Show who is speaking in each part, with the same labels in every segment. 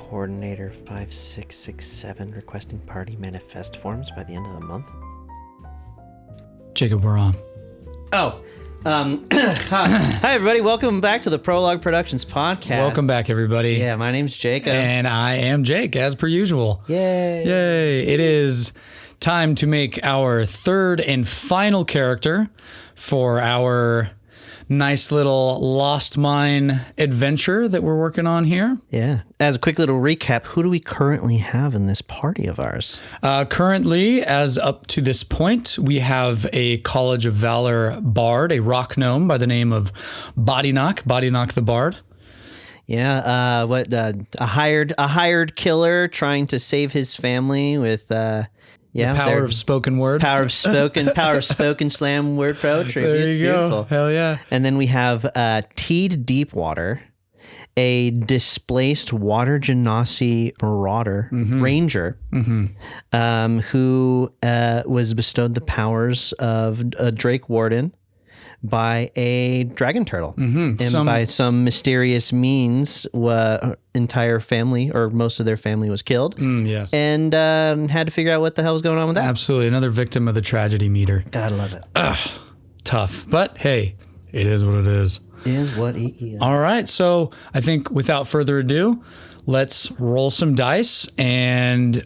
Speaker 1: Coordinator 5667 requesting party manifest forms by the end of the month.
Speaker 2: Jacob, we're on.
Speaker 1: Oh, hi everybody. Welcome back to the Prologue Productions podcast.
Speaker 2: Welcome back, everybody.
Speaker 1: Yeah, my name's Jacob.
Speaker 2: And I am Jake, as per usual.
Speaker 1: Yay.
Speaker 2: Yay. It is time to make our third and final character for our nice little Lost Mine adventure that we're working on here.
Speaker 1: Yeah. As a quick little recap, who do we currently have in this party of ours?
Speaker 2: Currently, as up to this point, we have a College of Valor bard, a rock gnome by the name of Bodyknock the Bard.
Speaker 1: Yeah, a hired killer trying to save his family with
Speaker 2: The power of spoken word.
Speaker 1: Power of spoken slam word poetry.
Speaker 2: There
Speaker 1: it's
Speaker 2: you
Speaker 1: beautiful.
Speaker 2: go. Hell yeah.
Speaker 1: And then we have Teed Deepwater, a displaced water genasi marauder ranger, who was bestowed the powers of a Drake Warden by a dragon turtle. And by some mysterious means, entire family or most of their family was killed.
Speaker 2: Yes.
Speaker 1: And had to figure out what the hell was going on with that.
Speaker 2: Absolutely. Another victim of the tragedy meter.
Speaker 1: Gotta love it.
Speaker 2: Tough. But hey, it is what it is.
Speaker 1: Is what it is.
Speaker 2: All right. So I think without further ado, let's roll some dice and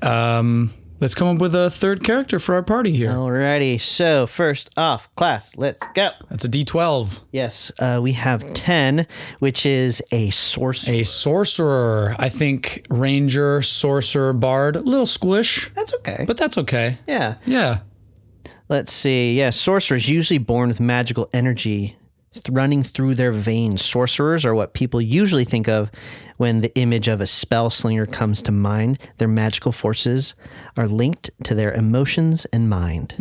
Speaker 2: let's come up with a third character for our party here.
Speaker 1: Alrighty. So first off, class, let's go.
Speaker 2: That's a D12.
Speaker 1: Yes. We have 10, which is a sorcerer.
Speaker 2: A sorcerer. I think ranger, sorcerer, bard. A little squish.
Speaker 1: That's okay.
Speaker 2: But that's okay.
Speaker 1: Yeah.
Speaker 2: Yeah.
Speaker 1: Let's see. Yeah, sorcerers usually born with magical energy running through their veins. Sorcerers are what people usually think of when the image of a spell slinger comes to mind. Their magical forces are linked to their emotions and mind.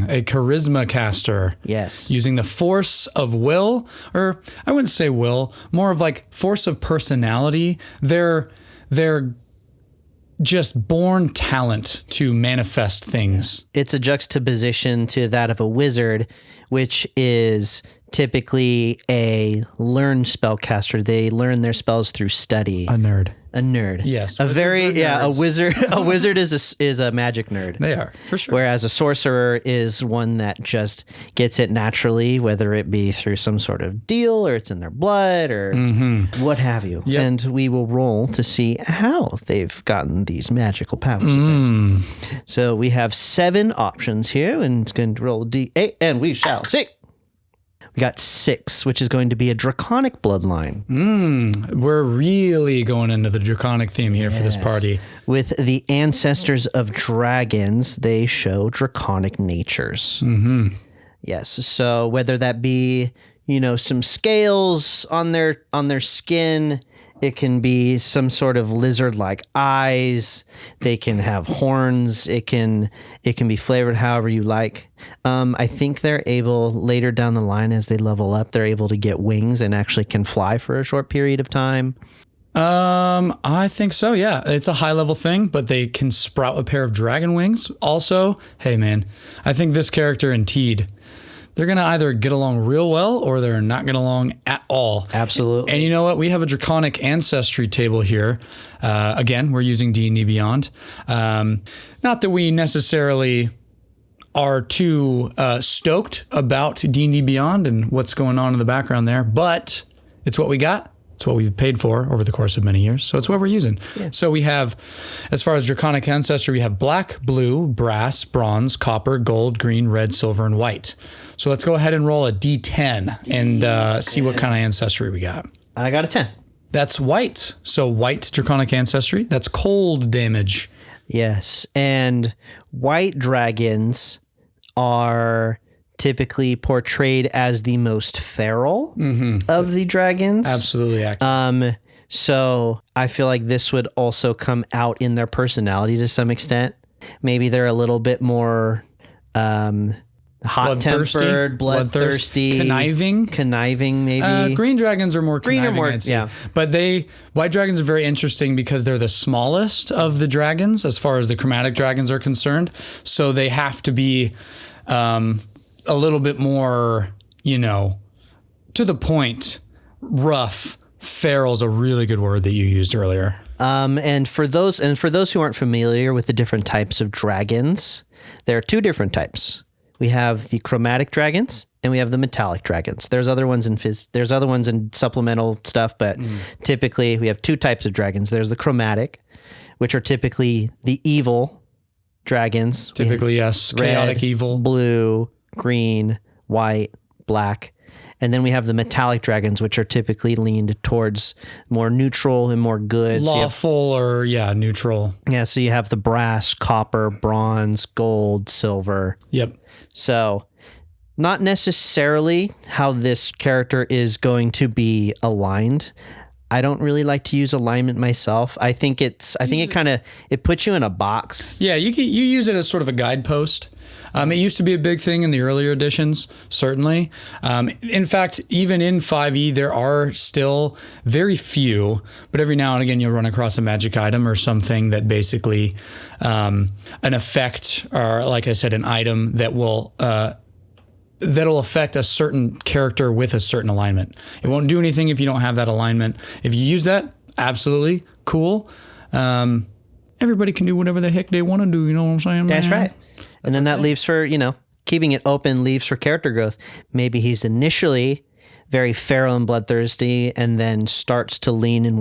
Speaker 2: A charisma caster.
Speaker 1: Yes.
Speaker 2: Using the force of will, or I wouldn't say will, more of like force of personality. They're just born talent to manifest things.
Speaker 1: It's a juxtaposition to that of a wizard, which is typically a learned spellcaster. They learn their spells through study.
Speaker 2: A nerd.
Speaker 1: A
Speaker 2: Yes.
Speaker 1: wizard. A wizard is a magic nerd.
Speaker 2: They are, for sure.
Speaker 1: Whereas a sorcerer is one that just gets it naturally, whether it be through some sort of deal or it's in their blood or what have you.
Speaker 2: Yep.
Speaker 1: And we will roll to see how they've gotten these magical powers. So we have 7 options here, and it's going to roll D8, and we shall see. We got 6, which is going to be a Draconic Bloodline.
Speaker 2: We're really going into the Draconic theme here for this party.
Speaker 1: With the ancestors of dragons, they show draconic natures. Yes, so whether that be, some scales on their skin, it can be some sort of lizard-like eyes. They can have horns. It can be flavored however you like. I think they're able, later down the line as they level up, they're able to get wings and actually can fly for a short period of time.
Speaker 2: I think so, yeah. It's a high-level thing, but they can sprout a pair of dragon wings. Also, hey man, I think this character and Teed, they're going to either get along real well or they're not going to along at all.
Speaker 1: Absolutely.
Speaker 2: And you know what? We have a Draconic ancestry table here. Again, we're using D&D Beyond. Not that we necessarily are too stoked about D&D Beyond and what's going on in the background there, but it's what we got. It's what we've paid for over the course of many years. So it's what we're using. Yeah. So we have, as far as Draconic ancestry, we have black, blue, brass, bronze, copper, gold, green, red, silver, and white. So let's go ahead and roll a D10 and see what kind of ancestry we got.
Speaker 1: I got a 10.
Speaker 2: That's white. So white Draconic ancestry. That's cold damage.
Speaker 1: Yes. And white dragons are typically portrayed as the most feral of the dragons.
Speaker 2: Absolutely accurate.
Speaker 1: So I feel like this would also come out in their personality to some extent. Maybe they're a little bit more hot-tempered, bloodthirsty, conniving. Maybe
Speaker 2: green dragons are more conniving.
Speaker 1: Yeah.
Speaker 2: But white dragons are very interesting because they're the smallest of the dragons as far as the chromatic dragons are concerned. So they have to be a little bit more, to the point, rough Feral's a really good word that you used earlier.
Speaker 1: And for those who aren't familiar with the different types of dragons, there are two different types. We have the chromatic dragons and we have the metallic dragons. There's other ones in supplemental stuff, but typically we have two types of dragons. There's the chromatic, which are typically the evil dragons.
Speaker 2: Typically, yes, chaotic
Speaker 1: red,
Speaker 2: evil.
Speaker 1: Blue, green, white, black. And then we have the metallic dragons, which are typically leaned towards more neutral and more good.
Speaker 2: Lawful neutral.
Speaker 1: Yeah, so you have the brass, copper, bronze, gold, silver.
Speaker 2: Yep.
Speaker 1: So not necessarily how this character is going to be aligned. I don't really like to use alignment myself. I think it puts you in a box.
Speaker 2: Yeah, you use it as sort of a guidepost. It used to be a big thing in the earlier editions, certainly. In fact, even in 5e, there are still very few, but every now and again you'll run across a magic item or something that basically an effect, or like I said, an item that will that'll affect a certain character with a certain alignment. It won't do anything if you don't have that alignment. If you use that, absolutely cool. Everybody can do whatever the heck they want to do. You know what I'm saying?
Speaker 1: That's
Speaker 2: man?
Speaker 1: right. And then that leaves for, keeping it open leaves for character growth. Maybe he's initially very feral and bloodthirsty and then starts to leans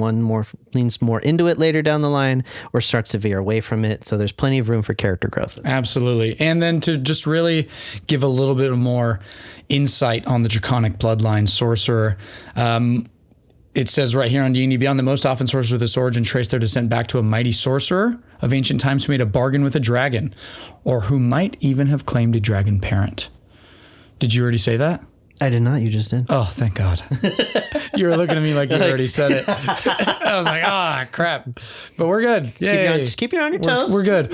Speaker 1: more into it later down the line, or starts to veer away from it. So there's plenty of room for character growth.
Speaker 2: Absolutely. And then to just really give a little bit more insight on the Draconic Bloodline Sorcerer, it says right here on D&D Beyond that most often sorcerers with this origin trace their descent back to a mighty sorcerer of ancient times who made a bargain with a dragon, or who might even have claimed a dragon parent. Did you already say that?
Speaker 1: I did not. You just did.
Speaker 2: Oh, thank God. You were looking at me like you already said it. I was like, crap. But we're good.
Speaker 1: Just keep you on your toes.
Speaker 2: We're good.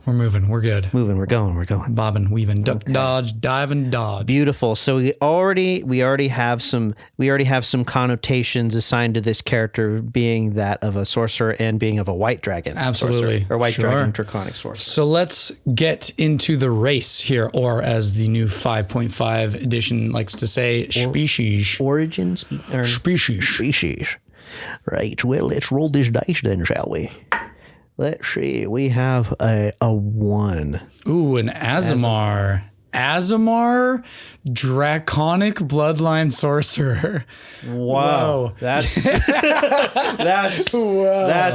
Speaker 2: We're moving. We're good.
Speaker 1: We're going.
Speaker 2: Bobbing, weaving, duck, dodge, dive, and dodge.
Speaker 1: Beautiful. So we already have some connotations assigned to this character, being that of a sorcerer and being of a white dragon.
Speaker 2: Absolutely.
Speaker 1: Sorcerer, or white dragon draconic sorcerer.
Speaker 2: So let's get into the race here, or as the new 5.5 edition likes to say, species.
Speaker 1: Origin
Speaker 2: Species.
Speaker 1: Right. Well, let's roll this dice then, shall we? Let's see. We have a 1.
Speaker 2: Ooh, an Aasimar. Aasimar, Draconic Bloodline Sorcerer.
Speaker 1: Wow. That's that's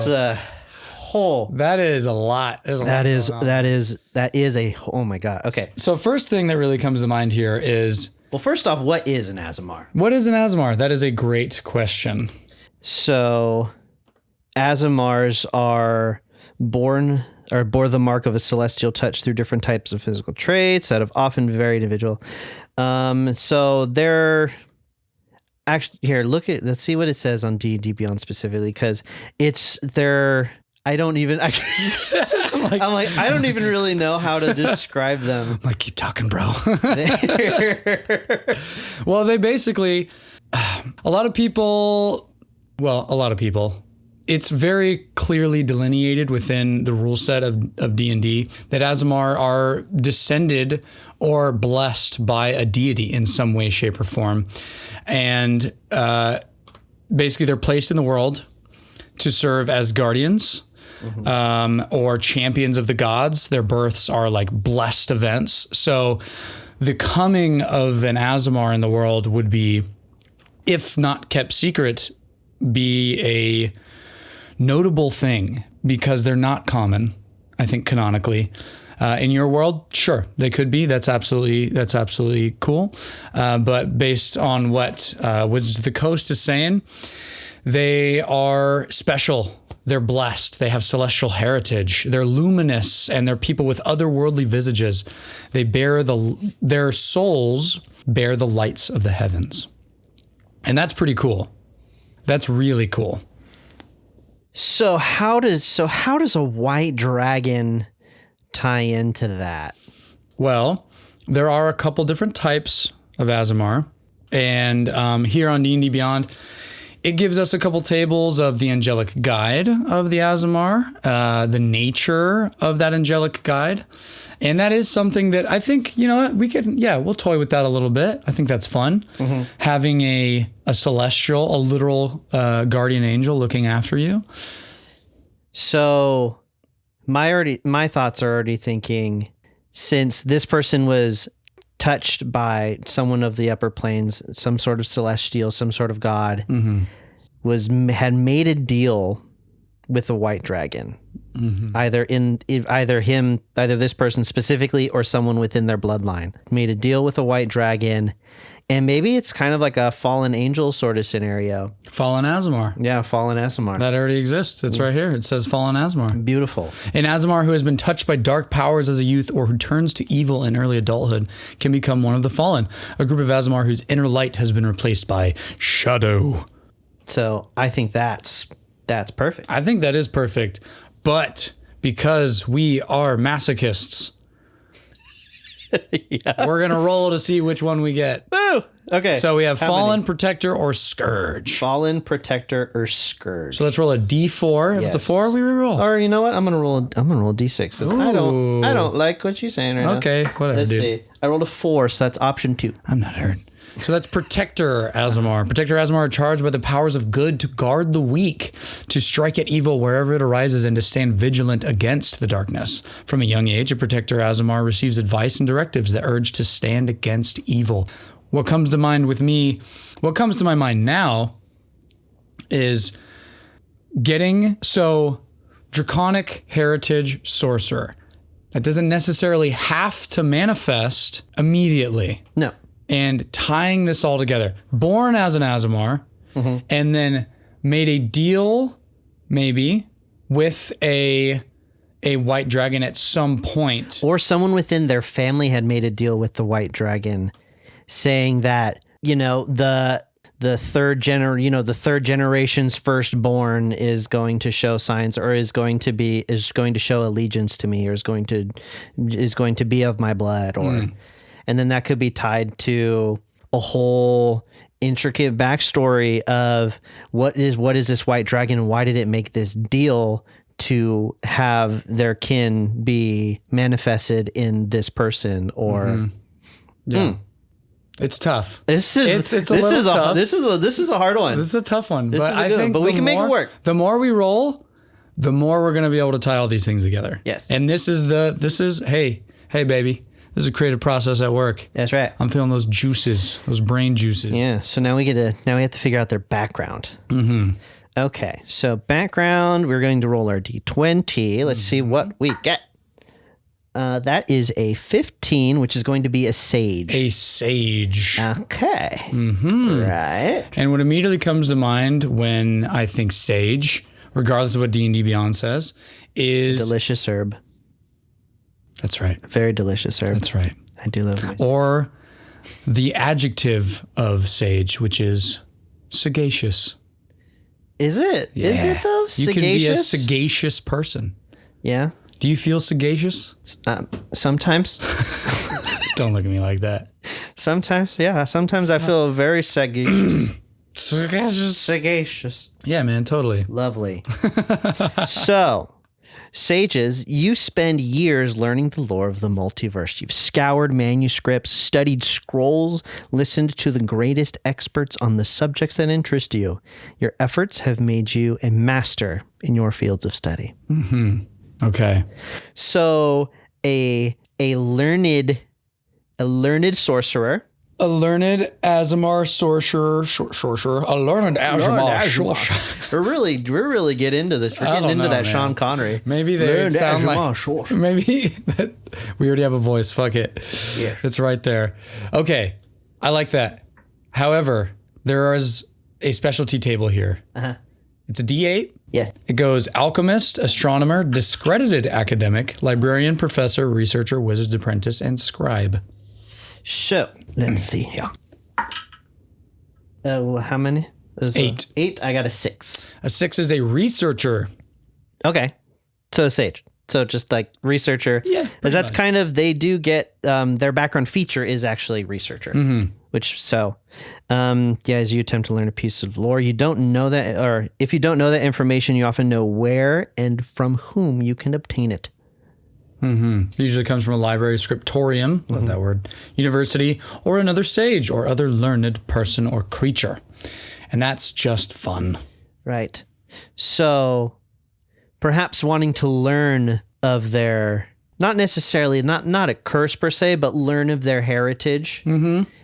Speaker 1: a whole.
Speaker 2: That is a lot.
Speaker 1: That is a, oh my God. Okay.
Speaker 2: So first thing that really comes to mind here is,
Speaker 1: well, first off, what is an Aasimar?
Speaker 2: What is an Aasimar? That is a great question.
Speaker 1: So Aasimars bore the mark of a celestial touch through different types of physical traits that have often been very individual. So they're actually here. Let's see what it says on D&D Beyond specifically, because I don't even really know how to describe them.
Speaker 2: I'm like, keep talking, bro. Well, they basically, a lot of people. It's very clearly delineated within the rule set of D&D that Aasimar are descended or blessed by a deity in some way, shape, or form. And basically they're placed in the world to serve as guardians, or champions of the gods. Their births are like blessed events. So the coming of an Aasimar in the world would be, if not kept secret, be a notable thing, because they're not common, I think, canonically. In your world, sure, they could be. That's absolutely cool. But based on what Wizards of the Coast is saying, they are special. They're blessed. They have celestial heritage. They're luminous, and they're people with otherworldly visages. They their souls bear the lights of the heavens. And that's pretty cool. That's really cool.
Speaker 1: So how does a white dragon tie into that?
Speaker 2: Well, there are a couple different types of Aasimar, and here on D&D Beyond, It gives us a couple tables of the angelic guide of the Aasimar, the nature of that angelic guide. And that is something that I think, you know what, we'll toy with that a little bit. I think that's fun. Having a celestial, a literal guardian angel looking after you.
Speaker 1: So my thoughts are already thinking, since this person was touched by someone of the upper planes, some sort of celestial, some sort of god, had made a deal with a white dragon. Either this person specifically or someone within their bloodline made a deal with a white dragon, and maybe it's kind of like a fallen angel sort of scenario.
Speaker 2: Fallen Aasimar.
Speaker 1: Yeah, fallen Aasimar.
Speaker 2: That already exists. It's right here. It says fallen Aasimar.
Speaker 1: Beautiful.
Speaker 2: An Aasimar who has been touched by dark powers as a youth or who turns to evil in early adulthood can become one of the fallen. A group of Aasimar whose inner light has been replaced by shadow.
Speaker 1: So I think that's perfect.
Speaker 2: I think that is perfect. But because we are masochists, we're going to roll to see which one we get.
Speaker 1: Woo! Okay.
Speaker 2: So we have Fallen, Protector, or Scourge.
Speaker 1: Fallen, Protector, or Scourge.
Speaker 2: So let's roll a D4. If it's a 4, we reroll.
Speaker 1: Or you know what? I'm gonna roll a D6. 'Cause I don't like what you're saying right now.
Speaker 2: Okay, whatever.
Speaker 1: Let's see. I rolled a 4, so that's option 2.
Speaker 2: I'm not hurt. So that's Protector Aasimar. Protector Aasimar are charged by the powers of good to guard the weak, to strike at evil wherever it arises, and to stand vigilant against the darkness. From a young age, a Protector Aasimar receives advice and directives that urge to stand against evil. What comes to mind with me, what comes to my mind now is Draconic Heritage Sorcerer. That doesn't necessarily have to manifest immediately.
Speaker 1: No.
Speaker 2: And tying this all together, born as an Aasimar, and then made a deal, maybe, with a white dragon at some point.
Speaker 1: Or someone within their family had made a deal with the white dragon, saying that, the third generation's firstborn is going to show signs, or is going to show allegiance to me, or is going to be of my blood, or. And then that could be tied to a whole intricate backstory of what is this white dragon and why did it make this deal to have their kin be manifested in this person, or
Speaker 2: It's tough.
Speaker 1: This is a tough. This is a hard one.
Speaker 2: This is a tough one.
Speaker 1: But I think we can make it work.
Speaker 2: The more we roll, the more we're going to be able to tie all these things together.
Speaker 1: Yes.
Speaker 2: And this is hey baby. This is a creative process at work.
Speaker 1: That's right.
Speaker 2: I'm feeling those juices, those brain juices.
Speaker 1: Yeah. So now we have to figure out their background. Okay. So background, we're going to roll our D20. Let's see what we get. That is a 15, which is going to be a sage.
Speaker 2: A sage.
Speaker 1: Okay. Right.
Speaker 2: And what immediately comes to mind when I think sage, regardless of what D&D Beyond says, is
Speaker 1: delicious herb.
Speaker 2: That's right.
Speaker 1: Very delicious herb.
Speaker 2: That's right.
Speaker 1: I do love it.
Speaker 2: Or the adjective of sage, which is sagacious.
Speaker 1: Is it? Yeah. Is it though?
Speaker 2: You can be a sagacious person.
Speaker 1: Yeah.
Speaker 2: Do you feel sagacious?
Speaker 1: Sometimes.
Speaker 2: Don't look at me like that.
Speaker 1: Sometimes, yeah. Sometimes I feel very sagacious.
Speaker 2: Sagacious. Yeah, man, totally.
Speaker 1: Lovely. So, sages, you spend years learning the lore of the multiverse. You've scoured manuscripts, studied scrolls, listened to the greatest experts on the subjects that interest you. Your efforts have made you a master in your fields of study.
Speaker 2: Okay.
Speaker 1: So a learned sorcerer.
Speaker 2: A learned Aasimar sorcerer. A learned Aasimar sorcerer.
Speaker 1: We're really getting into this. We're getting into that, man. Sean Connery.
Speaker 2: Maybe they sound like... Maybe we already have a voice. Fuck it. Yeah. It's right there. Okay. I like that. However, there is a specialty table here. It's a D8.
Speaker 1: Yes.
Speaker 2: It goes alchemist, astronomer, discredited academic, librarian, professor, researcher, wizard's apprentice, and scribe.
Speaker 1: So, let's see here. How many?
Speaker 2: 8.
Speaker 1: 8. I got a 6.
Speaker 2: A 6 is a researcher.
Speaker 1: Okay. So a sage. So just like researcher.
Speaker 2: Yeah.
Speaker 1: Because that's kind of, they do get, their background feature is actually researcher, As you attempt to learn a piece of lore, you don't know that, or if you don't know that information, you often know where and from whom you can obtain it.
Speaker 2: It usually comes from a library, scriptorium, love that word, university, or another sage or other learned person or creature. And that's just fun.
Speaker 1: Right. So perhaps wanting to learn of their, not necessarily, not a curse per se, but learn of their heritage.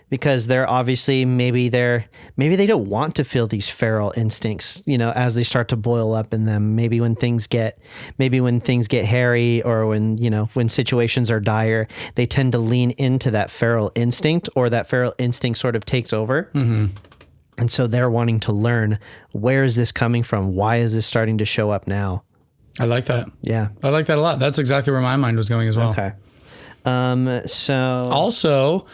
Speaker 1: Because they're obviously, maybe they don't want to feel these feral instincts, as they start to boil up in them. Maybe when things get hairy, or when situations are dire, they tend to lean into that feral instinct, or that feral instinct sort of takes over. And so they're wanting to learn, where is this coming from? Why is this starting to show up now?
Speaker 2: I like that.
Speaker 1: Yeah.
Speaker 2: I like that a lot. That's exactly where my mind was going as well.
Speaker 1: Okay. So
Speaker 2: also,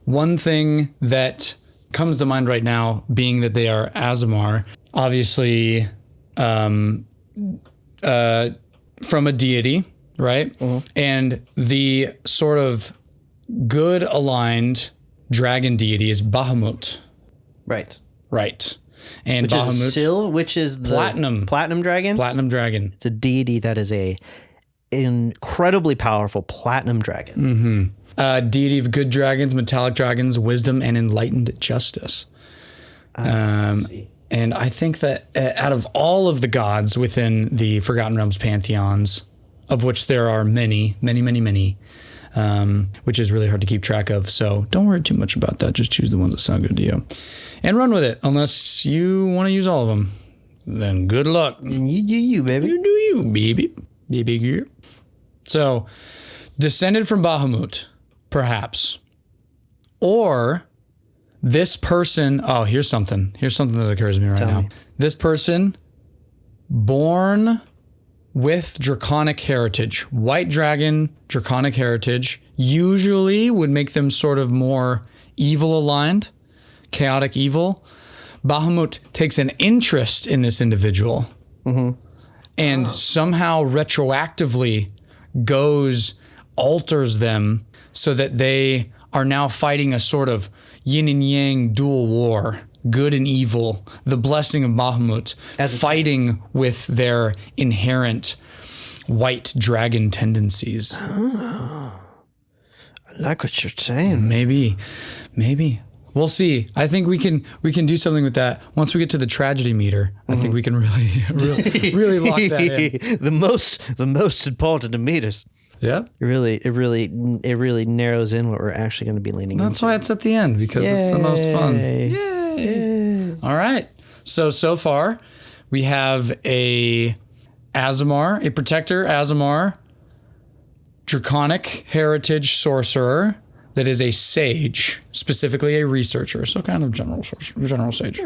Speaker 2: one thing that comes to mind right now, being that they are Aasimar, obviously from a deity, right? And the sort of good aligned dragon deity is Bahamut.
Speaker 1: Right.
Speaker 2: And
Speaker 1: which
Speaker 2: Bahamut,
Speaker 1: which is the
Speaker 2: platinum dragon.
Speaker 1: Platinum dragon. It's a deity that is a incredibly powerful platinum dragon.
Speaker 2: Deity of good dragons, metallic dragons, wisdom, and enlightened justice. And I think that out of all of the gods within the Forgotten Realms pantheons, of which there are many, which is really hard to keep track of. So don't worry too much about that. Just choose the ones that sound good to you and run with it. Unless you want to use all of them, then good luck.
Speaker 1: And you do you, baby.
Speaker 2: You do you, baby. Baby girl. So, descended from Bahamut, perhaps. Or this person, here's something that occurs to me right now.
Speaker 1: Me.
Speaker 2: This person, born with draconic heritage, white dragon, draconic heritage, usually would make them sort of more evil aligned, chaotic evil. Bahamut takes an interest in this individual and somehow retroactively alters them so that they are now fighting a sort of yin and yang dual war, good and evil, the blessing of Bahamut, fighting with their inherent white dragon tendencies.
Speaker 1: I like what you're saying.
Speaker 2: Maybe. We'll see. I think we can do something with that once we get to the tragedy meter. I think we can really lock that in.
Speaker 1: the most important of meters.
Speaker 2: Yeah.
Speaker 1: It really narrows in what we're actually going to be leaning into.
Speaker 2: That's why it's at the end, because it's the most fun. Yay. All right. So far we have a Aasimar, a protector Aasimar, draconic heritage sorcerer that is a sage, specifically a researcher. So kind of general sage. General sage.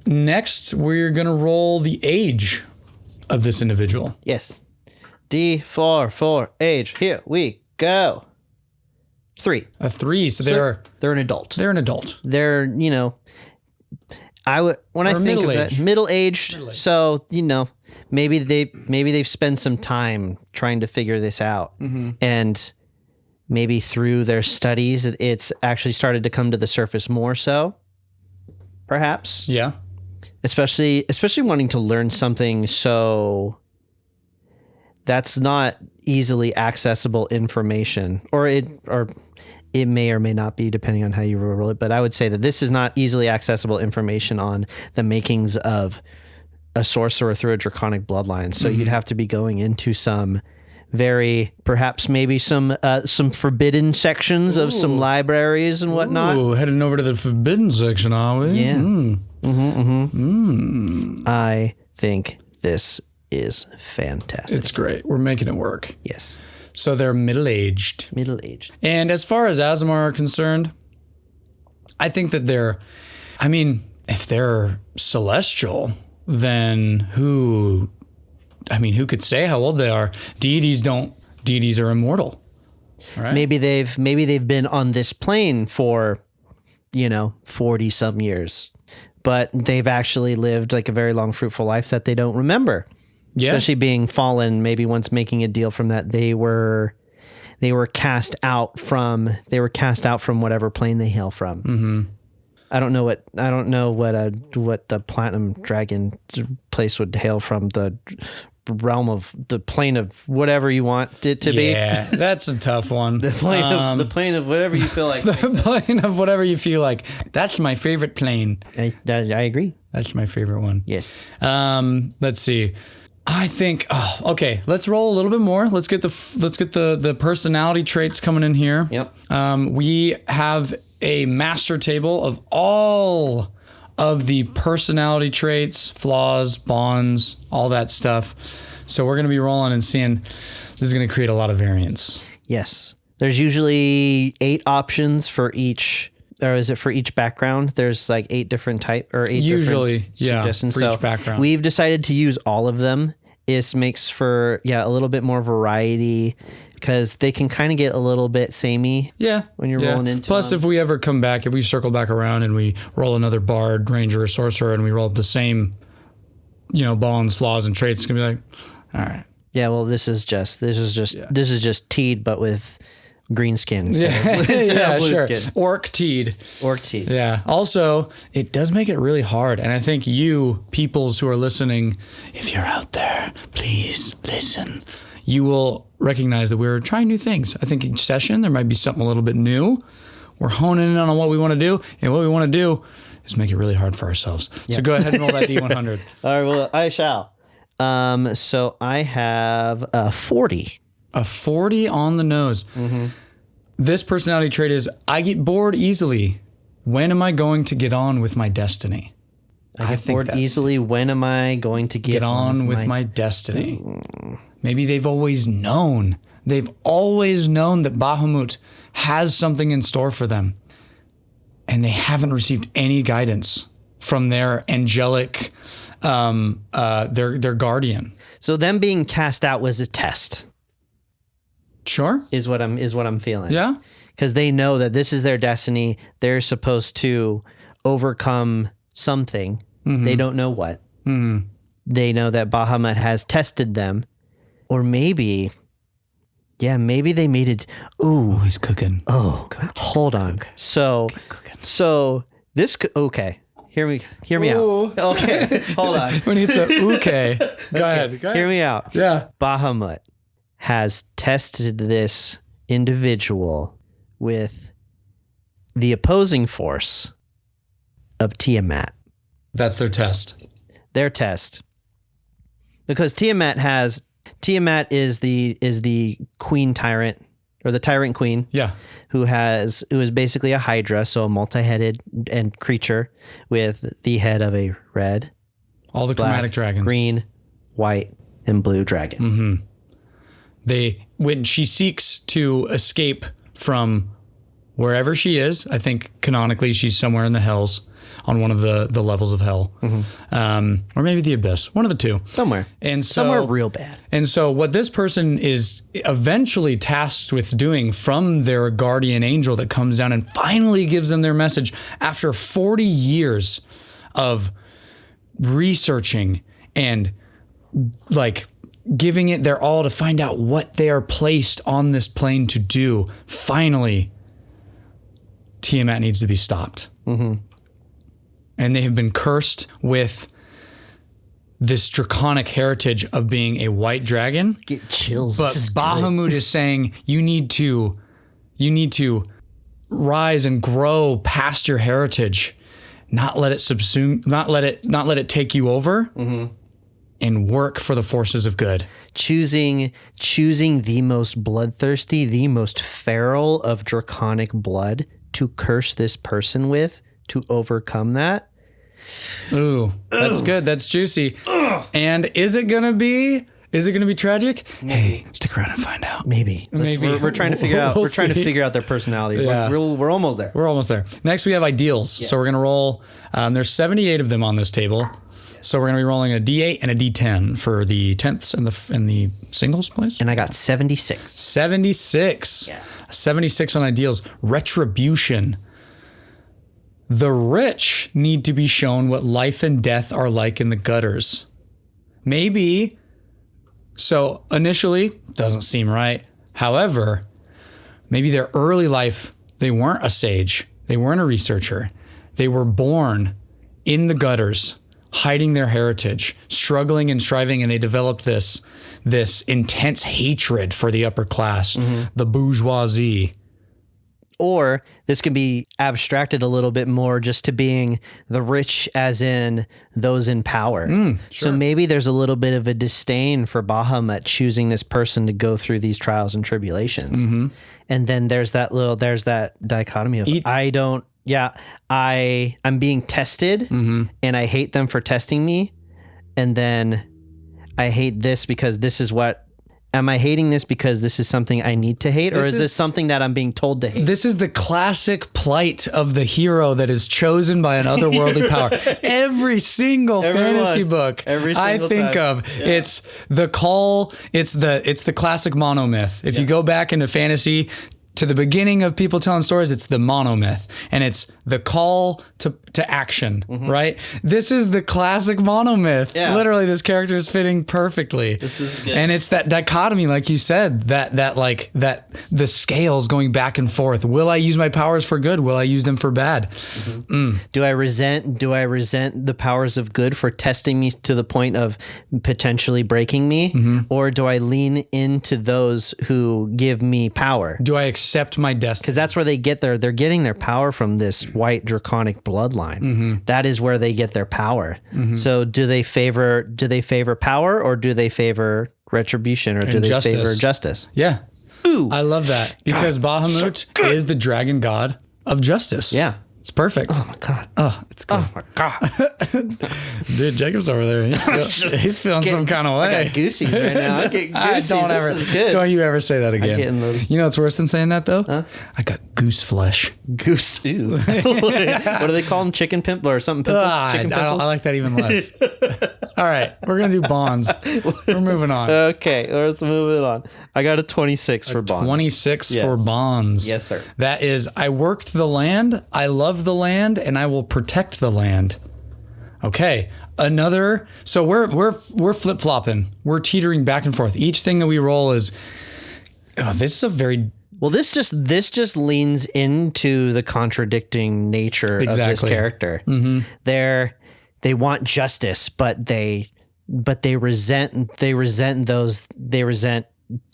Speaker 2: Next, we're going to roll the age of this individual.
Speaker 1: Yes. D4 for age. Here we go. 3.
Speaker 2: A 3. So they're
Speaker 1: an adult.
Speaker 2: They're an adult.
Speaker 1: They're, when I think of that, middle-aged. So, maybe they've spent some time trying to figure this out. And maybe through their studies, it's actually started to come to the surface more so, perhaps.
Speaker 2: Yeah.
Speaker 1: Especially wanting to learn something so that's not easily accessible information, or it may or may not be, depending on how you roll it. But I would say that this is not easily accessible information on the makings of a sorcerer through a draconic bloodline. So you'd have to be going into some perhaps maybe some forbidden sections of some libraries and whatnot.
Speaker 2: Ooh, heading over to the forbidden section, are we?
Speaker 1: Yeah. I think this is fantastic.
Speaker 2: It's great. We're making it work.
Speaker 1: Yes.
Speaker 2: So they're middle-aged. And as far as Aasimar are concerned, I think that if they're celestial, then who could say how old they are? Deities are immortal. Right?
Speaker 1: Maybe they've been on this plane for 40 some years, but they've actually lived like a very long fruitful life that they don't remember. Yeah. Especially being fallen, maybe once making a deal from that, they were they were cast out from whatever plane they hail from. Mm-hmm. I don't know what the platinum dragon place would hail from, the realm of the plane of whatever you want it to be.
Speaker 2: Yeah, that's a tough one.
Speaker 1: The plane of whatever you feel like.
Speaker 2: The plane of whatever you feel like. That's my favorite plane.
Speaker 1: I agree.
Speaker 2: That's my favorite one.
Speaker 1: Yes.
Speaker 2: Let's see. I think. Oh, okay. Let's roll a little bit more. Let's get the personality traits coming in here.
Speaker 1: Yep.
Speaker 2: We have a master table of all of the personality traits, flaws, bonds, all that stuff. So we're going to be rolling and seeing. This is going to create a lot of variance.
Speaker 1: Yes. There's usually 8 options for each. Or is it for each background? There's like 8 different type or 8
Speaker 2: usually,
Speaker 1: different suggestions.
Speaker 2: For each background.
Speaker 1: We've decided to use all of them. It makes for a little bit more variety because they can kind of get a little bit samey.
Speaker 2: Yeah,
Speaker 1: when you're rolling into.
Speaker 2: Plus, if we ever come back, if we circle back around and we roll another bard, ranger, or sorcerer, and we roll up the same, bonds, flaws, and traits, it's gonna be like, all right.
Speaker 1: Yeah, well, this is just teed, but with green skin. So
Speaker 2: yeah, sure.
Speaker 1: Skin.
Speaker 2: Orc teed. Yeah. Also, it does make it really hard. And I think you, peoples who are listening, if you're out there, please listen. You will recognize that we're trying new things. I think each session there might be something a little bit new. We're honing in on what we want to do. And what we want to do is make it really hard for ourselves. Yeah. So go ahead and roll that D100.
Speaker 1: All right, well, I shall. So I have a 40.
Speaker 2: A 40 on the nose. Mm-hmm. This personality trait is, I get bored easily. When am I going to get on with my destiny?
Speaker 1: I get bored easily. When am I going to get
Speaker 2: on with my destiny? Maybe they've always known. They've always known that Bahamut has something in store for them. And they haven't received any guidance from their angelic, their guardian.
Speaker 1: So them being cast out was a test.
Speaker 2: Sure.
Speaker 1: Is what I'm feeling.
Speaker 2: Yeah.
Speaker 1: Because they know that this is their destiny. They're supposed to overcome something. Mm-hmm. They don't know what. Mm-hmm. They know that Bahamut has tested them. Or maybe they made it. Ooh.
Speaker 2: He's cooking.
Speaker 1: Oh, hold on. So this, okay. Hear me out. Okay, hold on.
Speaker 2: When it's a okay. Go ahead.
Speaker 1: Hear me out.
Speaker 2: Yeah.
Speaker 1: Bahamut has tested this individual with the opposing force of Tiamat.
Speaker 2: That's their test.
Speaker 1: Their test. Because Tiamat is the queen tyrant, or the tyrant queen.
Speaker 2: Yeah.
Speaker 1: Who is basically a hydra, so a multi-headed and creature with the head of a red,
Speaker 2: all the
Speaker 1: black,
Speaker 2: chromatic dragons,
Speaker 1: green, white, and blue dragon.
Speaker 2: Mm-hmm. When she seeks to escape from wherever she is, I think canonically she's somewhere in the hells on one of the levels of hell, mm-hmm. Or maybe the abyss, one of the two.
Speaker 1: Somewhere real bad.
Speaker 2: And so what this person is eventually tasked with doing from their guardian angel that comes down and finally gives them their message after 40 years of researching and giving it their all to find out what they are placed on this plane to do. Finally, Tiamat needs to be stopped. Mm-hmm. And they have been cursed with this draconic heritage of being a white dragon.
Speaker 1: Get chills.
Speaker 2: But Bahamut is saying you need to rise and grow past your heritage, not let it subsume, not let it take you over. Mm-hmm. And work for the forces of good.
Speaker 1: Choosing the most bloodthirsty, the most feral of draconic blood to curse this person with to overcome that.
Speaker 2: Ooh, that's good. That's juicy. And is it gonna be tragic?
Speaker 1: Maybe.
Speaker 2: Hey, stick around and find out.
Speaker 1: Maybe. We're trying to figure out. We're trying to figure out their personality. Yeah. We're almost there.
Speaker 2: We're almost there. Next, we have ideals. Yes. So we're gonna roll. There's 78 of them on this table. So we're going to be rolling a D8 and a D10 for the tenths and the singles, please.
Speaker 1: And I got 76.
Speaker 2: 76.
Speaker 1: Yeah.
Speaker 2: 76 on ideals. Retribution. The rich need to be shown what life and death are like in the gutters. Maybe. So initially, doesn't seem right. However, maybe their early life, they weren't a sage. They weren't a researcher. They were born in the gutters, hiding their heritage, struggling and striving, and they developed this intense hatred for the upper class, the bourgeoisie.
Speaker 1: Or this can be abstracted a little bit more just to being the rich, as in those in power.
Speaker 2: Sure.
Speaker 1: So maybe there's a little bit of a disdain for Bahamut choosing this person to go through these trials and tribulations. And then there's that dichotomy of I'm being tested and I hate them for testing me. And then I hate this because this is what. Am I hating this because this is something I need to hate, or is this something that I'm being told to hate?
Speaker 2: This is the classic plight of the hero that is chosen by an otherworldly power. Every single fantasy book I think of, it's the call. It's the classic monomyth. If you go back into fantasy to the beginning of people telling stories, it's the monomyth, and it's the call to action, right? This is the classic monomyth. Yeah. Literally, this character is fitting perfectly.
Speaker 1: This is good.
Speaker 2: And it's that dichotomy, like you said, that the scales going back and forth. Will I use my powers for good? Will I use them for bad?
Speaker 1: Do I resent the powers of good for testing me to the point of potentially breaking me? Or do I lean into those who give me power?
Speaker 2: Do I accept my destiny?
Speaker 1: Because that's where they get they're getting their power from this white draconic bloodline. That is where they get their power. So do they favor power, or do they favor retribution, or do they favor justice?
Speaker 2: Yeah.
Speaker 1: Ooh.
Speaker 2: I love that, because Bahamut is the dragon god of justice.
Speaker 1: Yeah.
Speaker 2: It's perfect.
Speaker 1: Oh my God.
Speaker 2: Oh, it's good.
Speaker 1: Oh my God.
Speaker 2: Dude, Jacob's over there. He's feeling some kind of way.
Speaker 1: I got goosies right now. I get goosies.
Speaker 2: Don't you ever say that again. You know what's worse than saying that though?
Speaker 1: Huh?
Speaker 2: I got goose flesh.
Speaker 1: Goose. Ew. What do they call them? Chicken pimple or something? Chicken pimples?
Speaker 2: I like that even less. All right, we're gonna do bonds. We're moving on.
Speaker 1: Okay, let's move it on. I got a 26 for bonds.
Speaker 2: 26 for bonds.
Speaker 1: Yes, sir.
Speaker 2: That is, I worked the land, I love the land, and I will protect the land. Okay, another. So we're flip flopping. We're teetering back and forth. Each thing that we roll is. Oh, this is a very.
Speaker 1: Well, this just leans into the contradicting nature of this character. They want justice, but they resent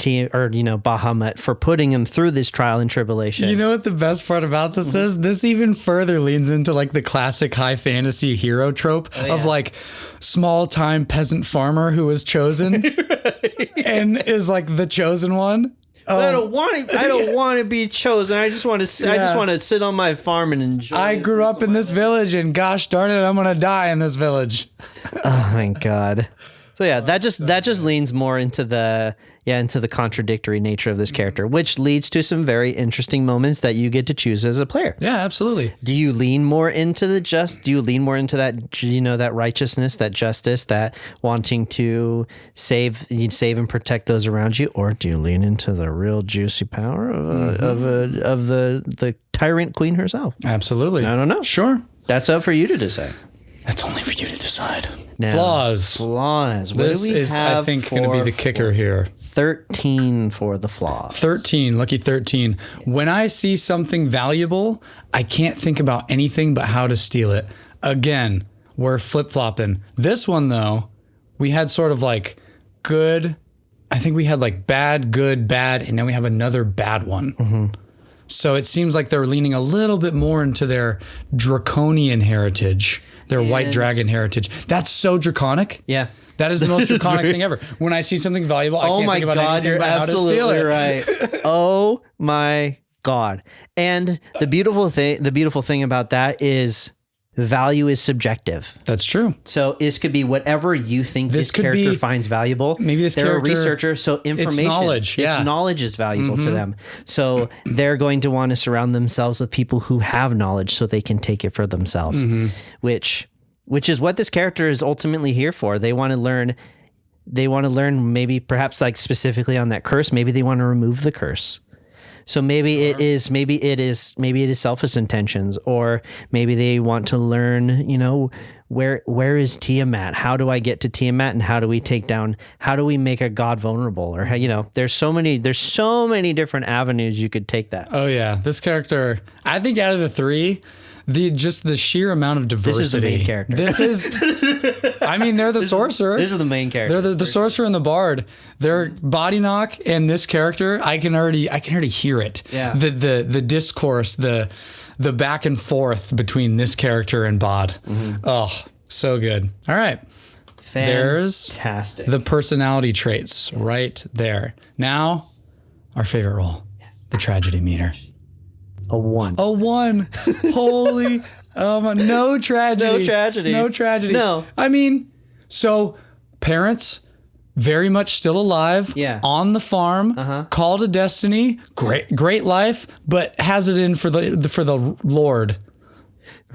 Speaker 1: Bahamut for putting him through this trial and tribulation.
Speaker 2: You know what the best part about this is? This even further leans into like the classic high fantasy hero trope of like small time peasant farmer who was chosen and is like the chosen one.
Speaker 1: I don't want to be chosen. I just want to sit on my farm and enjoy.
Speaker 2: I grew up in this village, and gosh darn it, I'm gonna die in this village.
Speaker 1: Oh my God. So yeah, that just leans more into the contradictory nature of this character, which leads to some very interesting moments that you get to choose as a player.
Speaker 2: Yeah, absolutely.
Speaker 1: Do you lean more into do you lean more into that, that righteousness, that justice, that wanting to save and protect those around you, or do you lean into the real juicy power of the tyrant queen herself?
Speaker 2: Absolutely.
Speaker 1: I don't know.
Speaker 2: Sure.
Speaker 1: That's up for you to decide.
Speaker 2: That's only for you to decide.
Speaker 1: Now,
Speaker 2: Flaws.
Speaker 1: What
Speaker 2: this
Speaker 1: do we
Speaker 2: is,
Speaker 1: have
Speaker 2: I think, going to be the kicker here.
Speaker 1: 13 for the flaws.
Speaker 2: 13, lucky 13. When I see something valuable, I can't think about anything but how to steal it. Again, we're flip-flopping. This one, though, we had sort of like good. I think we had like bad, good, bad, and then we have another bad one. So it seems like they're leaning a little bit more into their draconian heritage. Their white dragon heritage. That's so draconic.
Speaker 1: Yeah.
Speaker 2: That is the most draconic thing ever. When I see something valuable, I can't think about anything but how to steal it.
Speaker 1: Right. Oh my God. And the beautiful thing about that is value is subjective.
Speaker 2: That's true.
Speaker 1: So this could be whatever you think this character finds valuable.
Speaker 2: Maybe they're
Speaker 1: a researcher, so information,
Speaker 2: knowledge. Yeah.
Speaker 1: Its knowledge is valuable to them. So they're going to want to surround themselves with people who have knowledge so they can take it for themselves, which is what this character is ultimately here for. They want to learn. Maybe perhaps like specifically on that curse. Maybe they want to remove the curse. So maybe it is selfish intentions, or maybe they want to learn, where is Tiamat? How do I get to Tiamat, and how do we make a god vulnerable? Or there's so many different avenues you could take that.
Speaker 2: Oh yeah, this character, I think out of the three, the sheer amount of diversity.
Speaker 1: This is the main character.
Speaker 2: They're the sorcerer.
Speaker 1: This is the main character.
Speaker 2: They're the sorcerer and the bard. Their body knock and this character, I can already hear it.
Speaker 1: Yeah.
Speaker 2: The discourse, the back and forth between this character and Bod. Mm-hmm. Oh, so good. All right.
Speaker 1: Fantastic.
Speaker 2: There's the personality traits right there. Now, our favorite role, the tragedy meter.
Speaker 1: A 1.
Speaker 2: A 1. Holy. No tragedy. No tragedy.
Speaker 1: No.
Speaker 2: So parents, very much still alive.
Speaker 1: Yeah.
Speaker 2: On the farm. Call to destiny. Great life, but has it in for the Lord.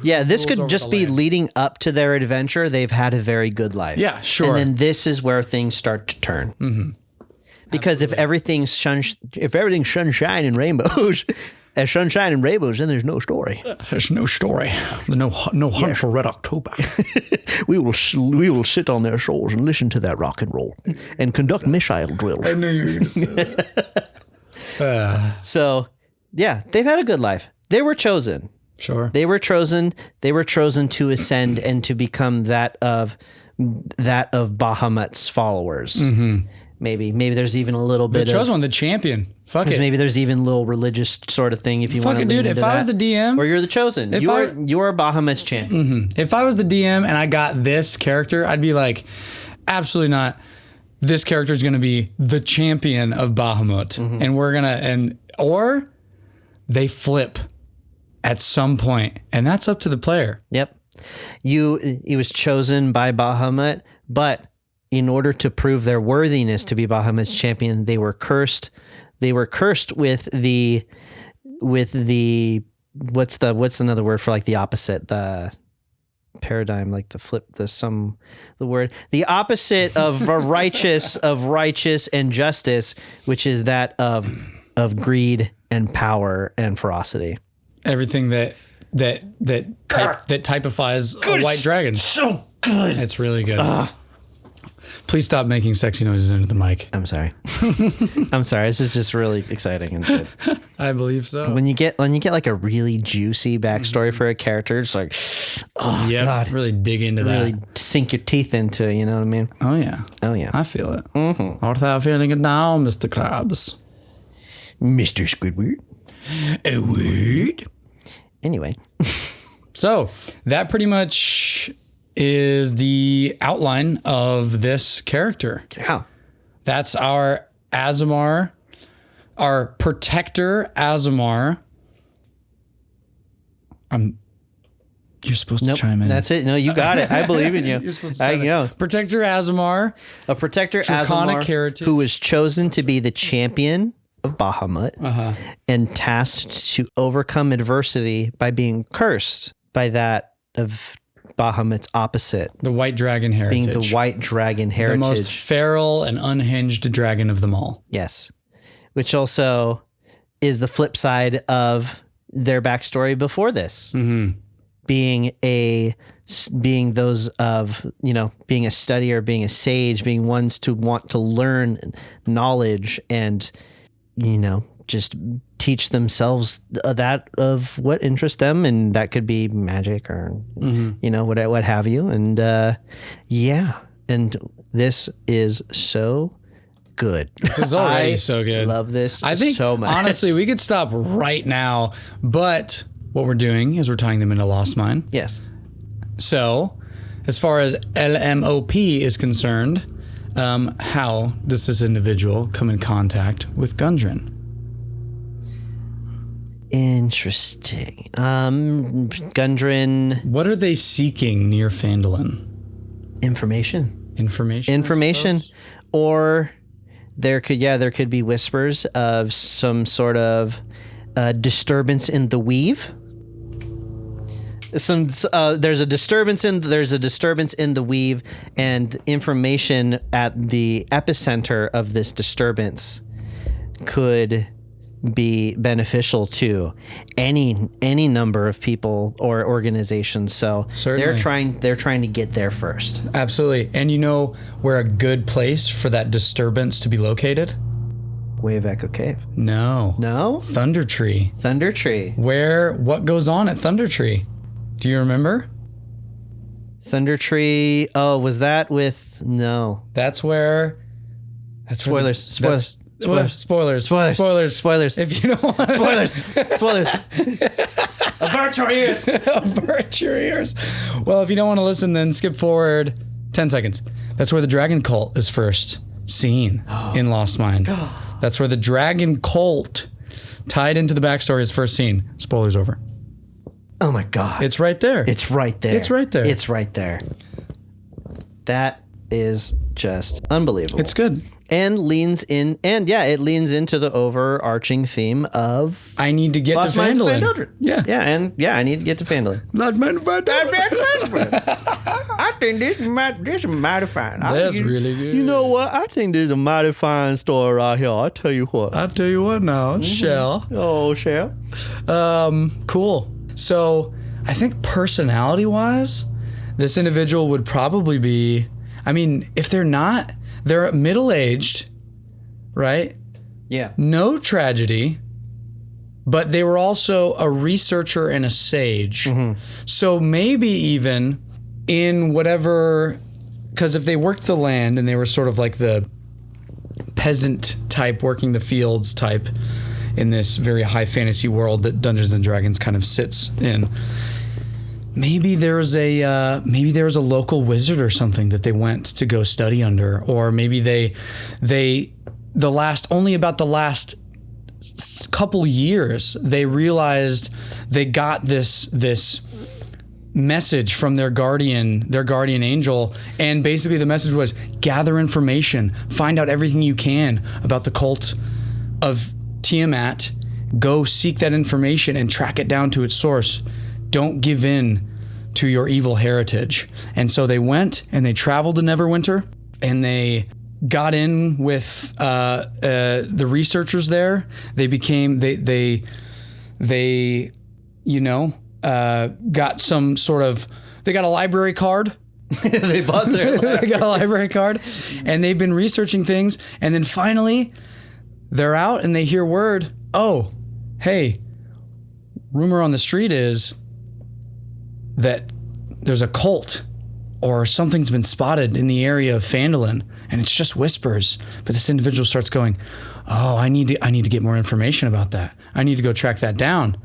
Speaker 1: Yeah, this could just be leading up to their adventure. They've had a very good life.
Speaker 2: Yeah, sure.
Speaker 1: And then this is where things start to turn. Mm-hmm. Because if everything's sunshine and rainbows, as sunshine and rainbows, then there's no story.
Speaker 2: There's no story. No hunt for Red October.
Speaker 1: we will sit on their shores and listen to that rock and roll and conduct missile drills.
Speaker 2: I knew you were going to say that.
Speaker 1: So, yeah, they've had a good life. They were chosen.
Speaker 2: Sure.
Speaker 1: They were chosen to ascend and to become that of Bahamut's followers. Mm-hmm. Maybe there's even a little bit
Speaker 2: of... The chosen one, the champion. Fuck it.
Speaker 1: Maybe there's even a little religious sort of thing if you want to lean into that.
Speaker 2: If I was the DM...
Speaker 1: Or you're the chosen. You're Bahamut's champion.
Speaker 2: Mm-hmm. If I was the DM and I got this character, I'd be like, absolutely not. This character is going to be the champion of Bahamut. Mm-hmm. And we're going to... Or they flip at some point, and that's up to the player.
Speaker 1: Yep. He was chosen by Bahamut, but... in order to prove their worthiness to be Bahamut's champion, they were cursed. They were cursed with the what's another word for like the opposite, the paradigm, like the flip, the opposite of righteous and justice, which is that of greed and power and ferocity.
Speaker 2: Everything that typifies a white dragon.
Speaker 1: So good.
Speaker 2: It's really good. Please stop making sexy noises into the mic.
Speaker 1: I'm sorry. I'm sorry. This is just really exciting and good.
Speaker 2: I believe so.
Speaker 1: When you get like a really juicy backstory for a character, it's like, oh God,
Speaker 2: really dig into that.
Speaker 1: Really sink your teeth into it. You know what I mean?
Speaker 2: Oh yeah.
Speaker 1: I
Speaker 2: feel it. Mm-hmm. Are thou feeling it now, Mr. Krabs?
Speaker 1: Mr. Squidward.
Speaker 2: A word.
Speaker 1: Anyway.
Speaker 2: So that pretty much is the outline of this character.
Speaker 1: Yeah.
Speaker 2: That's our Aasimar, our protector Aasimar. You're supposed to chime in.
Speaker 1: That's it. No, you got it. I believe in you.
Speaker 2: You're supposed to chime in. Protector Aasimar.
Speaker 1: A protector
Speaker 2: Draconic
Speaker 1: Aasimar
Speaker 2: heritage.
Speaker 1: who was chosen to be the champion of Bahamut and tasked to overcome adversity by being cursed by that of Bahamut's opposite.
Speaker 2: The white dragon heritage.
Speaker 1: Being the white dragon heritage.
Speaker 2: The most feral and unhinged dragon of them all.
Speaker 1: Yes. Which also is the flip side of their backstory before this. Mm-hmm. Being a studier, being a sage, being ones to want to learn knowledge and, just teach themselves that of what interests them, and that could be magic or what have you. And and this is so good.
Speaker 2: This is already so good.
Speaker 1: I love this.
Speaker 2: I think
Speaker 1: so much.
Speaker 2: Honestly, we could stop right now, but what we're doing is we're tying them into Lost Mine.
Speaker 1: Yes.
Speaker 2: So, as far as LMOP is concerned, how does this individual come in contact with Gundren?
Speaker 1: Interesting. Gundren.
Speaker 2: What are they seeking near Phandalin?
Speaker 1: Information. Or there could be whispers of some sort of disturbance in the weave. There's a disturbance in the weave, and information at the epicenter of this disturbance could be beneficial to any number of people or organizations. So
Speaker 2: Certainly.
Speaker 1: they're trying to get there first.
Speaker 2: Absolutely. And you know where a good place for that disturbance to be located?
Speaker 1: Wave Echo Cave.
Speaker 2: No. Thunder Tree.
Speaker 1: Thunder Tree.
Speaker 2: What goes on at Thunder Tree? Do you remember?
Speaker 1: Thunder Tree. Oh, was that with no?
Speaker 2: That's where.
Speaker 1: Spoilers.
Speaker 2: If you don't want
Speaker 1: Spoilers. Avert your ears.
Speaker 2: avert your ears. Well, if you don't want to listen, then skip forward 10 seconds. That's where the dragon cult is first seen in Lost Mine. That's where the dragon cult tied into the backstory is first seen. Spoilers over.
Speaker 1: Oh my God.
Speaker 2: It's right there.
Speaker 1: It's right there.
Speaker 2: It's right there.
Speaker 1: It's right there. That is just unbelievable.
Speaker 2: It's good.
Speaker 1: And leans in, and yeah, it leans into the overarching theme of
Speaker 2: I need to get
Speaker 1: Lost
Speaker 2: to
Speaker 1: Mines of
Speaker 2: Phandalin.
Speaker 1: Phandalin. I need to get to Phandalin. I think this is mighty fine.
Speaker 2: That's really good.
Speaker 1: You know what? I think this is a mighty fine story right here. I'll tell you what.
Speaker 2: I'll tell you what now, Shell.
Speaker 1: Oh, Shell.
Speaker 2: Cool. So I think personality-wise, this individual would probably be, I mean, if they're not, they're middle-aged, right?
Speaker 1: Yeah.
Speaker 2: No tragedy, but they were also a researcher and a sage. So maybe even in whatever, because if they worked the land and they were sort of like the peasant type, working the fields type in this very high fantasy world that Dungeons and Dragons kind of sits in, maybe there was a local wizard or something that they went to go study under, or maybe the last couple years they realized they got this message from their guardian angel, and basically the message was gather information, find out everything you can about the cult of Tiamat, go seek that information and track it down to its source. Don't give in to your evil heritage. And so they went and they traveled to Neverwinter, and they got in with the researchers there. They became got some sort of, they got a library card.
Speaker 1: They bought their
Speaker 2: They got a library card, and they've been researching things, and then finally they're out and they hear word, oh, hey, rumor on the street is that there's a cult or something's been spotted in the area of Phandalin, and it's just whispers. But this individual starts going, oh, I need to get more information about that. I need to go track that down.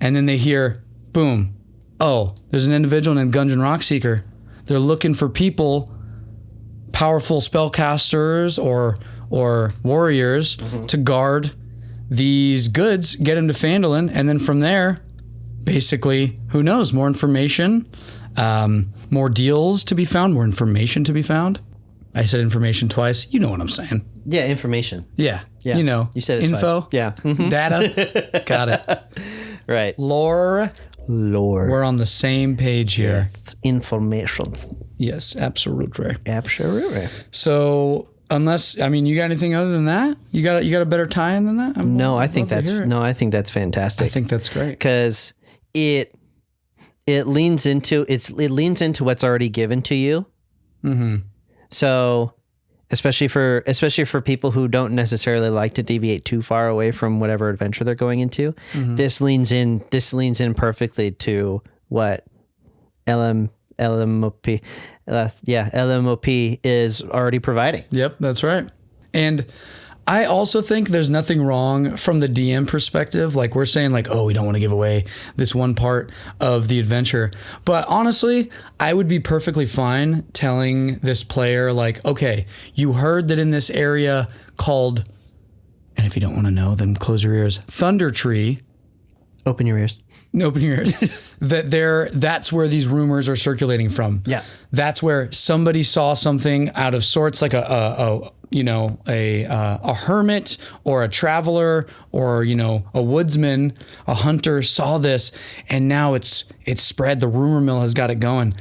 Speaker 2: And then they hear, boom, oh, there's an individual named Gungeon Rockseeker. They're looking for people, powerful spellcasters or warriors to guard these goods, get them to Phandalin, and then from there, basically, who knows, more information, more deals to be found, more information to be found. I said information twice. You know what I'm saying.
Speaker 1: Yeah, information.
Speaker 2: Yeah.
Speaker 1: Yeah.
Speaker 2: You know.
Speaker 1: You said it
Speaker 2: info.
Speaker 1: twice. Yeah.
Speaker 2: Data. Got it.
Speaker 1: Right.
Speaker 2: Lore. We're on the same page here.
Speaker 1: Informations.
Speaker 2: Yes, absolutely.
Speaker 1: Absolutely.
Speaker 2: So, unless, I mean, you got anything other than that? You got a better tie-in than that?
Speaker 1: I think that's fantastic.
Speaker 2: I think that's great.
Speaker 1: Because it leans into what's already given to you.
Speaker 2: Mm-hmm.
Speaker 1: So, especially for people who don't necessarily like to deviate too far away from whatever adventure they're going into, this leans in perfectly to what LMOP is already providing.
Speaker 2: Yep, that's right. And I also think there's nothing wrong from the DM perspective. Like, we're saying like, oh, we don't want to give away this one part of the adventure. But honestly, I would be perfectly fine telling this player like, okay, you heard that in this area called, and if you don't want to know, then close your ears, Thunder Tree.
Speaker 1: Open your ears.
Speaker 2: Open your ears. That's where these rumors are circulating from.
Speaker 1: Yeah.
Speaker 2: That's where somebody saw something out of sorts, like a hermit or a traveler or, a woodsman, a hunter saw this, and now it's spread. The rumor mill has got it going,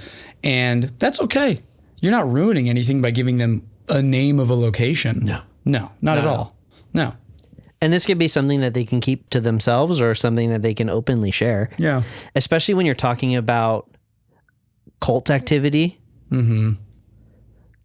Speaker 2: and that's okay. You're not ruining anything by giving them a name of a location.
Speaker 1: No,
Speaker 2: not at all. No.
Speaker 1: And this could be something that they can keep to themselves or something that they can openly share.
Speaker 2: Yeah.
Speaker 1: Especially when you're talking about cult activity.
Speaker 2: Mm-hmm.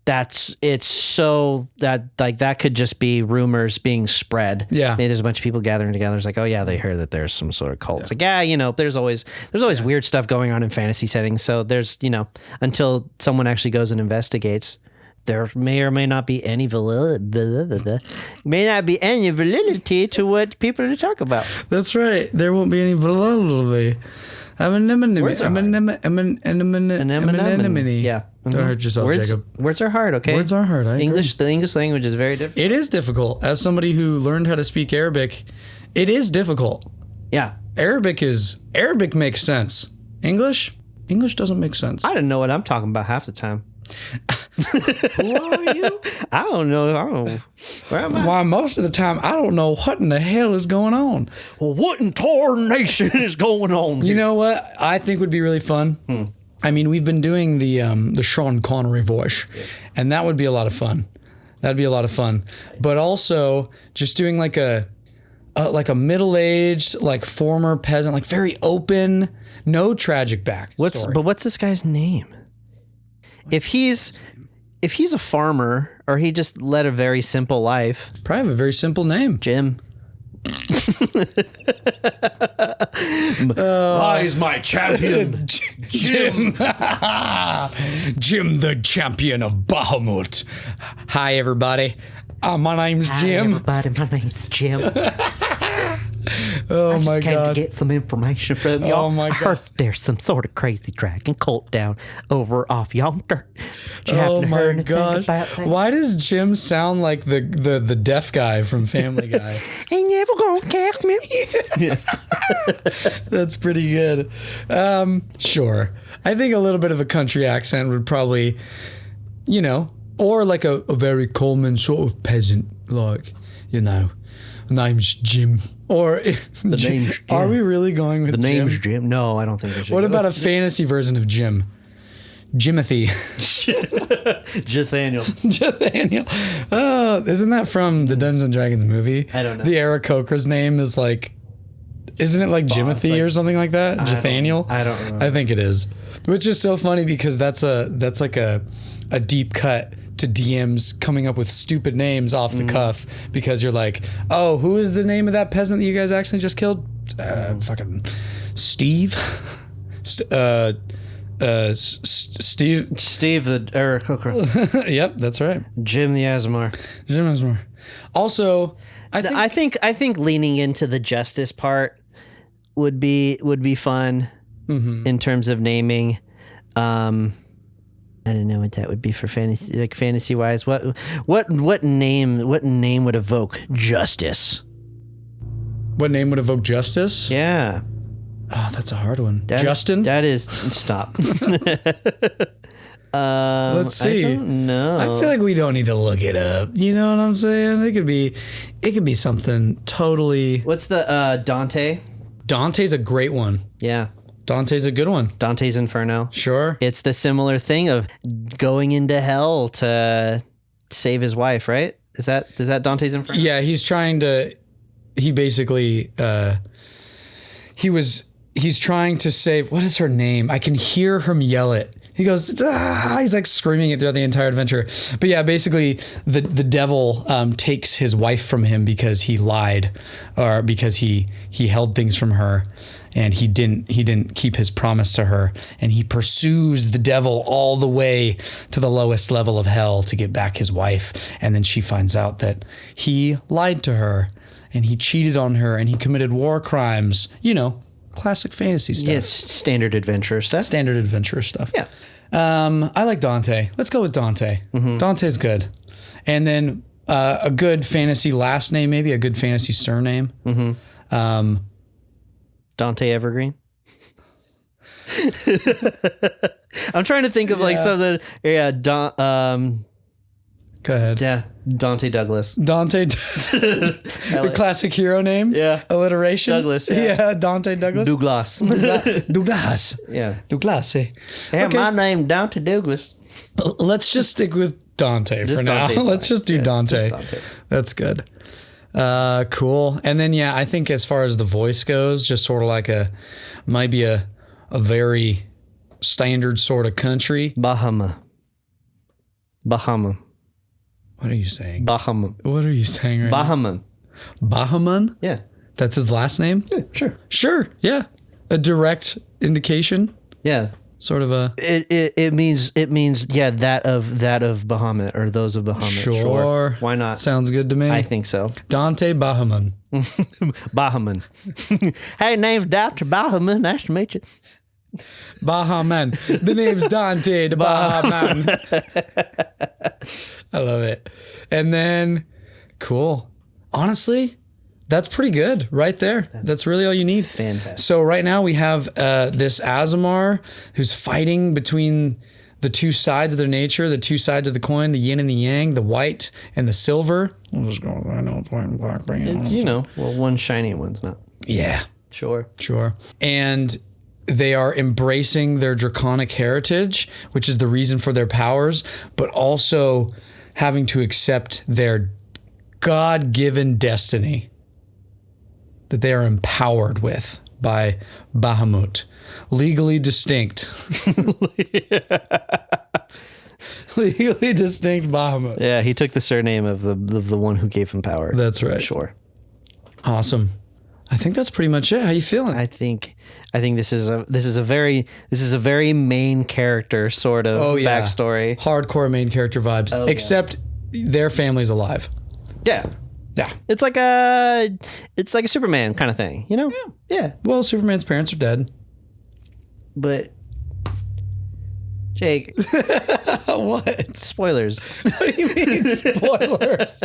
Speaker 1: It's so that like that could just be rumors being spread.
Speaker 2: Yeah.
Speaker 1: Maybe there's a bunch of people gathering together. It's like, oh yeah, they heard that there's some sort of cult. It's like, yeah, you know, there's always weird stuff going on in fantasy settings. So there's, you know, until someone actually goes and investigates, there may or may not be any validity to what people are talking about.
Speaker 2: That's right. There won't be any validity.
Speaker 1: Words are hard. Yeah.
Speaker 2: Don't hurt yourself, Jacob.
Speaker 1: Words are hard, okay?
Speaker 2: Words are hard.
Speaker 1: The English language is very difficult.
Speaker 2: It is difficult. As somebody who learned how to speak Arabic, it is difficult.
Speaker 1: Yeah.
Speaker 2: Arabic makes sense. English doesn't make sense.
Speaker 1: I don't know what I'm talking about half the time.
Speaker 2: Who are you?
Speaker 1: I don't know. Where am I?
Speaker 2: Why, most of the time, I don't know what in the hell is going on.
Speaker 1: Well, what in tarnation is going on here?
Speaker 2: You know what I think would be really fun? I mean, we've been doing the Sean Connery voice, and that would be a lot of fun. That'd be a lot of fun. But also, just doing like a middle-aged, like former peasant, like very open, no tragic backstory.
Speaker 1: But what's this guy's name? If he's a farmer or he just led a very simple life,
Speaker 2: probably have a very simple name.
Speaker 1: Jim. He's my champion.
Speaker 2: Jim. Jim, the champion of Bahamut. Hi, everybody. My name's Jim.
Speaker 1: Hi, everybody. My name's Jim.
Speaker 2: Oh,
Speaker 1: I just
Speaker 2: my
Speaker 1: came
Speaker 2: God.
Speaker 1: to get some information from y'all.
Speaker 2: Oh, my
Speaker 1: I
Speaker 2: God.
Speaker 1: heard there's some sort of crazy dragon cult down over off yonder. Did you happen to hear anything about that?
Speaker 2: Why does Jim sound like the deaf guy from Family Guy?
Speaker 1: Ain't never gonna catch me.
Speaker 2: That's pretty good. Sure. I think a little bit of a country accent would probably, you know, or like a very Coleman sort of peasant, like, you know, name's Jim. Or
Speaker 1: The name's Jim.
Speaker 2: Are we really going with
Speaker 1: The
Speaker 2: Jim?
Speaker 1: name's Jim. No, I don't think we should.
Speaker 2: What
Speaker 1: go
Speaker 2: about a
Speaker 1: with
Speaker 2: fantasy version of Jim? Jimothy.
Speaker 1: Nathaniel?
Speaker 2: Nathaniel. Isn't that from the Dungeons and Dragons movie?
Speaker 1: I don't know.
Speaker 2: The Aarakocra's name is like, isn't it like Jimothy or something like that? Nathaniel?
Speaker 1: I don't remember.
Speaker 2: I think it is. Which is so funny because that's like a deep cut to DMs coming up with stupid names off the cuff because you're like, oh, who is the name of that peasant that you guys actually just killed? Fucking Steve. Steve.
Speaker 1: Steve the Aarakocra.
Speaker 2: Yep, that's right.
Speaker 1: Jim the Aasimar.
Speaker 2: Jim Aasimar. Also,
Speaker 1: I think leaning into the justice part would be fun in terms of naming. I don't know what that would be for fantasy wise. What name would evoke justice?
Speaker 2: What name would evoke justice?
Speaker 1: Yeah.
Speaker 2: Oh, that's a hard one.
Speaker 1: Justin? That is stop.
Speaker 2: Let's see.
Speaker 1: I don't know.
Speaker 2: I feel like we don't need to look it up. You know what I'm saying? It could be something totally.
Speaker 1: What's the Dante?
Speaker 2: Dante's a great one.
Speaker 1: Yeah.
Speaker 2: Dante's a good one.
Speaker 1: Dante's Inferno.
Speaker 2: Sure.
Speaker 1: It's the similar thing of going into hell to save his wife, right? Is that Dante's Inferno?
Speaker 2: Yeah, he's trying to. He basically. He's trying to save. What is her name? I can hear him yell it. He goes, ah! He's like screaming it throughout the entire adventure. But yeah, basically the devil takes his wife from him because he lied, or because he held things from her, and he didn't keep his promise to her, and he pursues the devil all the way to the lowest level of hell to get back his wife, and then she finds out that he lied to her, and he cheated on her, and he committed war crimes. You know. Classic fantasy stuff.
Speaker 1: Yeah, it's standard adventure stuff.
Speaker 2: Standard adventure stuff.
Speaker 1: Yeah.
Speaker 2: I like Dante. Let's go with Dante. Dante's good. And then a good fantasy last name, maybe a good fantasy surname.
Speaker 1: Dante Evergreen. I'm trying to think of like something. Yeah,
Speaker 2: Go ahead.
Speaker 1: Yeah, Dante Douglas.
Speaker 2: Dante, the classic hero name.
Speaker 1: Yeah.
Speaker 2: Alliteration.
Speaker 1: Douglas. Yeah.
Speaker 2: Dante Douglas.
Speaker 1: Douglas.
Speaker 2: Douglas.
Speaker 1: Yeah.
Speaker 2: Douglas.
Speaker 1: Hey,
Speaker 2: Okay.
Speaker 1: my name Dante Douglas.
Speaker 2: Let's just stick with Dante for now.
Speaker 1: Dante's
Speaker 2: Let's
Speaker 1: fine.
Speaker 2: just do Dante.
Speaker 1: Just Dante.
Speaker 2: That's good. Cool. And then, yeah, I think as far as the voice goes, just sort of like might be a very standard sort of country.
Speaker 1: Bahamut.
Speaker 2: What are you saying?
Speaker 1: Bahamut.
Speaker 2: What are you saying right
Speaker 1: Bahamut.
Speaker 2: now? Bahamun?
Speaker 1: Yeah.
Speaker 2: That's his last name?
Speaker 1: Yeah, sure.
Speaker 2: Sure. Yeah. A direct indication.
Speaker 1: Yeah.
Speaker 2: Sort of a.
Speaker 1: It means that of Bahamut or those of Bahamut.
Speaker 2: Sure.
Speaker 1: Why not?
Speaker 2: Sounds good to me.
Speaker 1: I think so.
Speaker 2: Dante Bahamun.
Speaker 1: Bahamun. Hey, name's Dr. Bahamun. Nice to meet you.
Speaker 2: Bahamun. The name's Dante the Bahamun. I love it. And then, cool. Honestly, that's pretty good right there. That's really all you need.
Speaker 1: Fantastic.
Speaker 2: So right now we have this Aasimar who's fighting between the two sides of their nature, the two sides of the coin, the yin and the yang, the white and the silver. I'll just go, I know it's white and black.
Speaker 1: Well, one's shiny and one's not.
Speaker 2: Yeah.
Speaker 1: Sure.
Speaker 2: And they are embracing their draconic heritage, which is the reason for their powers, but also having to accept their God-given destiny that they are empowered with by Bahamut. Legally distinct. Legally distinct Bahamut.
Speaker 1: Yeah, he took the surname of the one who gave him power.
Speaker 2: That's right.
Speaker 1: Sure.
Speaker 2: Awesome. I think that's pretty much it. How you feeling?
Speaker 1: I think this is a very main character sort of backstory.
Speaker 2: Hardcore main character vibes. Except their family's alive.
Speaker 1: Yeah.
Speaker 2: Yeah.
Speaker 1: It's like a Superman kind of thing, you know? Yeah.
Speaker 2: Well, Superman's parents are dead.
Speaker 1: But Jake.
Speaker 2: What?
Speaker 1: Spoilers.
Speaker 2: What do you mean spoilers?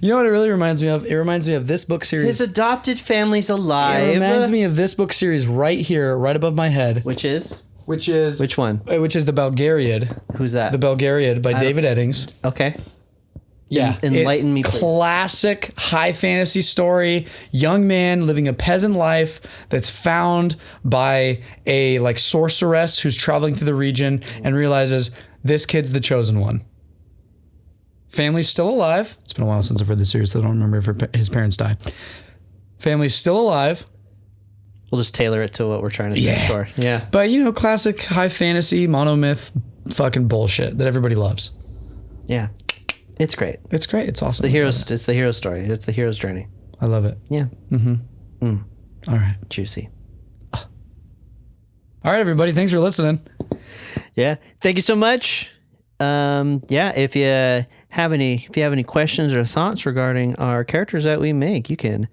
Speaker 2: You know what it really reminds me of? It reminds me of this book series.
Speaker 1: His adopted family's alive.
Speaker 2: It reminds me of this book series right here, right above my head.
Speaker 1: Which is?
Speaker 2: Which
Speaker 1: one?
Speaker 2: Which is The Belgariad.
Speaker 1: Who's that?
Speaker 2: The Belgariad by David Eddings.
Speaker 1: Okay.
Speaker 2: Yeah.
Speaker 1: Enlighten me, please.
Speaker 2: Classic high fantasy story. Young man living a peasant life that's found by a like sorceress who's traveling through the region and realizes this kid's the chosen one. Family's still alive. It's been a while since I've read the series, so I don't remember if his parents die. Family's still alive.
Speaker 1: We'll just tailor it to what we're trying to say.
Speaker 2: Yeah.
Speaker 1: Sure. Yeah.
Speaker 2: But, you know, classic high fantasy, monomyth fucking bullshit that everybody loves.
Speaker 1: Yeah. It's great.
Speaker 2: It's great. It's awesome.
Speaker 1: It's the hero's story. It's the hero's journey.
Speaker 2: I love it.
Speaker 1: Yeah.
Speaker 2: All right.
Speaker 1: Juicy.
Speaker 2: All right, everybody. Thanks for listening.
Speaker 1: Yeah. Thank you so much. If you have any questions or thoughts regarding our characters that we make, you can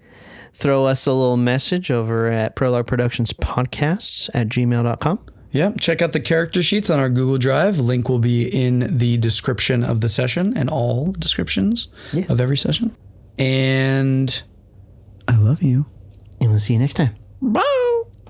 Speaker 1: throw us a little message over at prologueproductionspodcasts@gmail.com.
Speaker 2: Yeah, check out the character sheets on our Google Drive. Link will be in the description of the session and all descriptions of every session. And I love you.
Speaker 1: And we'll see you next time.
Speaker 2: Bye.